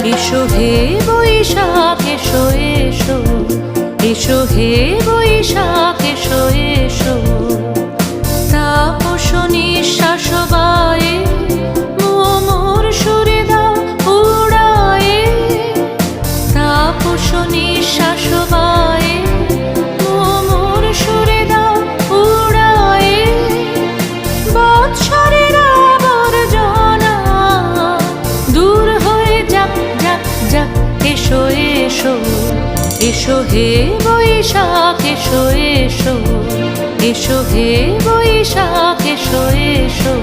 এসো হে বৈশাখ এসো এসো, এসো হে বৈশাখ এসো এসো। তাপস নিঃশ্বাস বায়ে মোর সুরে দাও উড়ায়ে, তাপস নিঃশ্বাস বায়ে মোর সুরে দাও উড়ায়ে। বৎসরের আবর্জনা দূর হয়ে যাক যাক যাক। এসো এসো, এসো হে বৈশাখ এসো এসো, এসো হে বৈশাখ এসো এসো।